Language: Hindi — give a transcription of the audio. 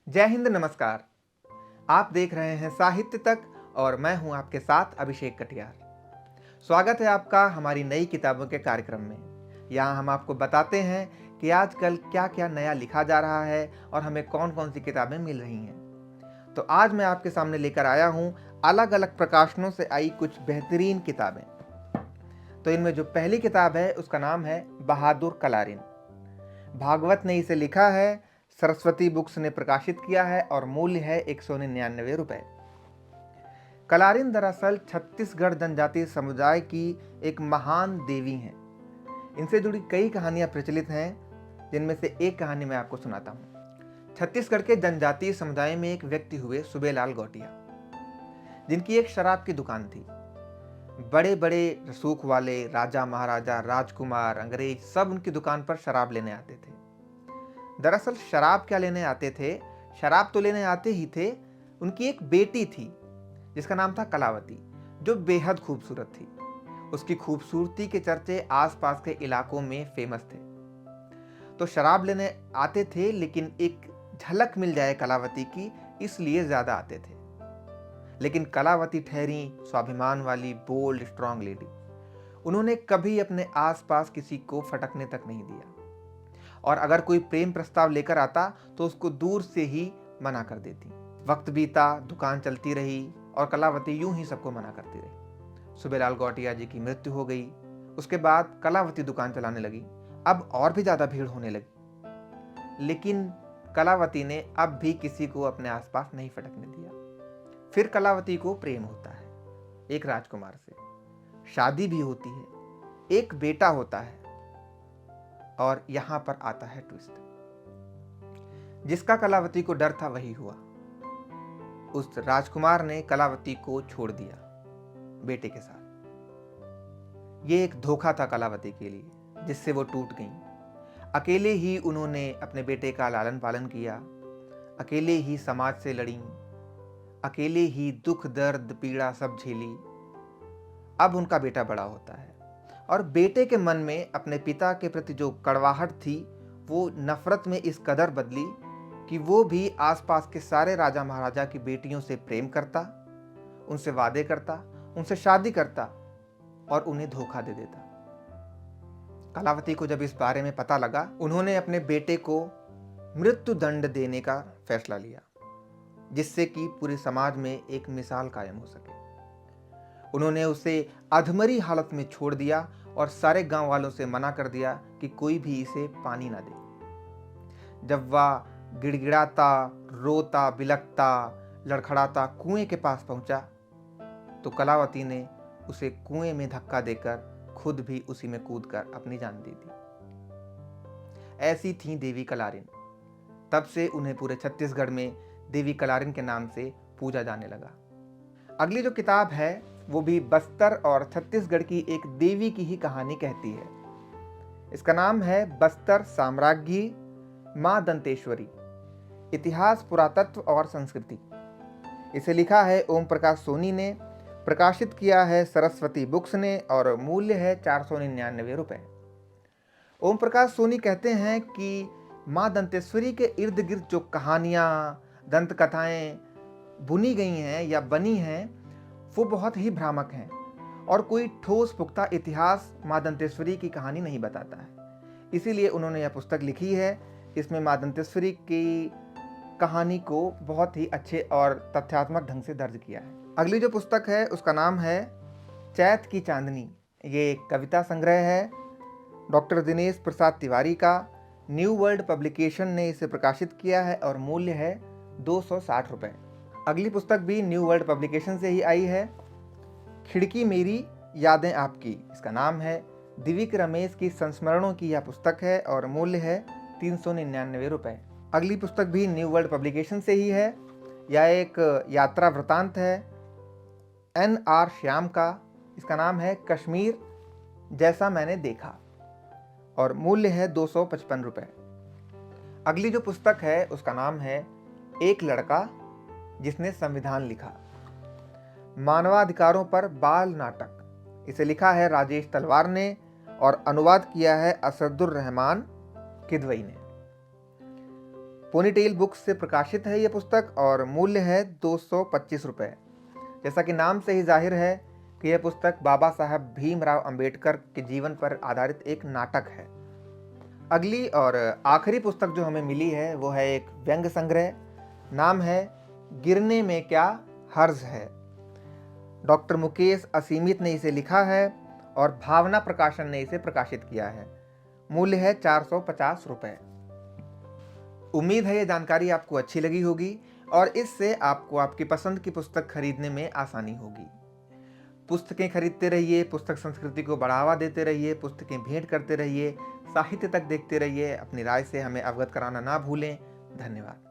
जय हिंद, नमस्कार। आप देख रहे हैं साहित्य तक और मैं हूं आपके साथ अभिषेक कटियार। स्वागत है आपका हमारी नई किताबों के कार्यक्रम में। यहाँ हम आपको बताते हैं कि आजकल क्या क्या नया लिखा जा रहा है और हमें कौन कौन सी किताबें मिल रही हैं। तो आज मैं आपके सामने लेकर आया हूँ अलग अलग प्रकाशनों से आई कुछ बेहतरीन किताबें। तो इनमें जो पहली किताब है उसका नाम है बहादुर कलारिन। भागवत ने इसे लिखा है, सरस्वती बुक्स ने प्रकाशित किया है और मूल्य है 199 रुपए। कलारिन दरअसल छत्तीसगढ़ जनजातीय समुदाय की एक महान देवी हैं। इनसे जुड़ी कई कहानियां प्रचलित हैं, जिनमें से एक कहानी मैं आपको सुनाता हूं। छत्तीसगढ़ के जनजातीय समुदाय में एक व्यक्ति हुए सूबेलाल गौटिया, जिनकी एक शराब की दुकान थी। बड़े बड़े रसूख वाले राजा महाराजा, राजकुमार, अंग्रेज सब उनकी दुकान पर शराब लेने आते थे। दरअसल शराब क्या लेने आते थे, शराब तो लेने आते ही थे। उनकी एक बेटी थी जिसका नाम था कलावती, जो बेहद खूबसूरत थी। उसकी खूबसूरती के चर्चे आसपास के इलाकों में फेमस थे। तो शराब लेने आते थे, लेकिन एक झलक मिल जाए कलावती की, इसलिए ज्यादा आते थे। लेकिन कलावती ठहरी स्वाभिमान वाली, बोल्ड, स्ट्रांग लेडी। उन्होंने कभी अपने आसपास किसी को फटकने तक नहीं दिया, और अगर कोई प्रेम प्रस्ताव लेकर आता तो उसको दूर से ही मना कर देती। वक्त बीता, दुकान चलती रही और कलावती यूं ही सबको मना करती रही। सूबेलाल गौटिया जी की मृत्यु हो गई। उसके बाद कलावती दुकान चलाने लगी। अब और भी ज्यादा भीड़ होने लगी, लेकिन कलावती ने अब भी किसी को अपने आसपास नहीं फटकने दिया। फिर कलावती को प्रेम होता है एक राजकुमार से, शादी भी होती है, एक बेटा होता है। और यहां पर आता है ट्विस्ट। जिसका कलावती को डर था वही हुआ। उस राजकुमार ने कलावती को छोड़ दिया बेटे के साथ। ये एक धोखा था कलावती के लिए, जिससे वो टूट गई। अकेले ही उन्होंने अपने बेटे का लालन पालन किया, अकेले ही समाज से लड़ी, अकेले ही दुख, दर्द, पीड़ा सब झेली। अब उनका बेटा बड़ा होता है और बेटे के मन में अपने पिता के प्रति जो कड़वाहट थी, वो नफरत में इस कदर बदली कि वो भी आसपास के सारे राजा महाराजा की बेटियों से प्रेम करता, उनसे वादे करता, उनसे शादी करता और उन्हें धोखा दे देता। कलावती को जब इस बारे में पता लगा, उन्होंने अपने बेटे को मृत्यु दंड देने का फैसला लिया, जिससे कि पूरे समाज में एक मिसाल कायम हो सके। उन्होंने उसे अधमरी हालत में छोड़ दिया और सारे गांव वालों से मना कर दिया कि कोई भी इसे पानी ना दे। जब वह गिड़गिड़ाता, रोता, बिलखता, लड़खड़ाता कुएं के पास पहुंचा, तो कलावती ने उसे कुएं में धक्का देकर खुद भी उसी में कूदकर अपनी जान दे दी। ऐसी थी देवी कलारिन। तब से उन्हें पूरे छत्तीसगढ़ में देवी कलारिन के नाम से पूजा जाने लगा। अगली जो किताब है वो भी बस्तर और छत्तीसगढ़ की एक देवी की ही कहानी कहती है। इसका नाम है बस्तर साम्राज्ञी मां दंतेश्वरी, इतिहास, पुरातत्व और संस्कृति। इसे लिखा है ओम प्रकाश सोनी ने, प्रकाशित किया है सरस्वती बुक्स ने और मूल्य है 499 रुपए। ओम प्रकाश सोनी कहते हैं कि मां दंतेश्वरी के इर्द गिर्द जो कहानियां, दंत कथाएं बुनी गई हैं या बनी हैं, वो बहुत ही भ्रामक हैं और कोई ठोस पुख्ता इतिहास मां दंतेश्वरी की कहानी नहीं बताता है। इसीलिए उन्होंने यह पुस्तक लिखी है। इसमें मां दंतेश्वरी की कहानी को बहुत ही अच्छे और तथ्यात्मक ढंग से दर्ज किया है। अगली जो पुस्तक है उसका नाम है चैत की चांदनी। ये एक कविता संग्रह है, डॉक्टर दिनेश प्रसाद तिवारी का। न्यू वर्ल्ड पब्लिकेशन ने इसे प्रकाशित किया है और मूल्य है 260 रुपए। अगली पुस्तक भी न्यू वर्ल्ड पब्लिकेशन से ही आई है, खिड़की मेरी यादें आपकी। इसका नाम है। दिविक रमेश की संस्मरणों की यह पुस्तक है और मूल्य है 399 रुपए। अगली पुस्तक भी न्यू वर्ल्ड पब्लिकेशन से ही है। यह एक यात्रा वृतांत है NR श्याम का। इसका नाम है कश्मीर जैसा मैंने देखा और मूल्य है 255 रुपए। अगली जो पुस्तक है उसका नाम है एक लड़का जिसने संविधान लिखा, मानवाधिकारों पर बाल नाटक। इसे लिखा है राजेश तलवार ने और अनुवाद किया है असदुर रहमान किदवई ने। पोनीटेल बुक्स से प्रकाशित है ये पुस्तक और मूल्य है 225 रुपये। जैसा कि नाम से ही जाहिर है कि यह पुस्तक बाबा साहब भीमराव अंबेडकर के जीवन पर आधारित एक नाटक है। अगली और आखिरी पुस्तक जो हमें मिली है वो है एक व्यंग संग्रह। नाम है गिरने में क्या हर्ज है। डॉक्टर मुकेश असीमित ने इसे लिखा है और भावना प्रकाशन ने इसे प्रकाशित किया है। मूल्य है 450 रुपये। उम्मीद है ये जानकारी आपको अच्छी लगी होगी और इससे आपको आपकी पसंद की पुस्तक खरीदने में आसानी होगी। पुस्तकें खरीदते रहिए, पुस्तक संस्कृति को बढ़ावा देते रहिए, पुस्तकें भेंट करते रहिए, साहित्य तक देखते रहिए। अपनी राय से हमें अवगत कराना ना भूलें। धन्यवाद।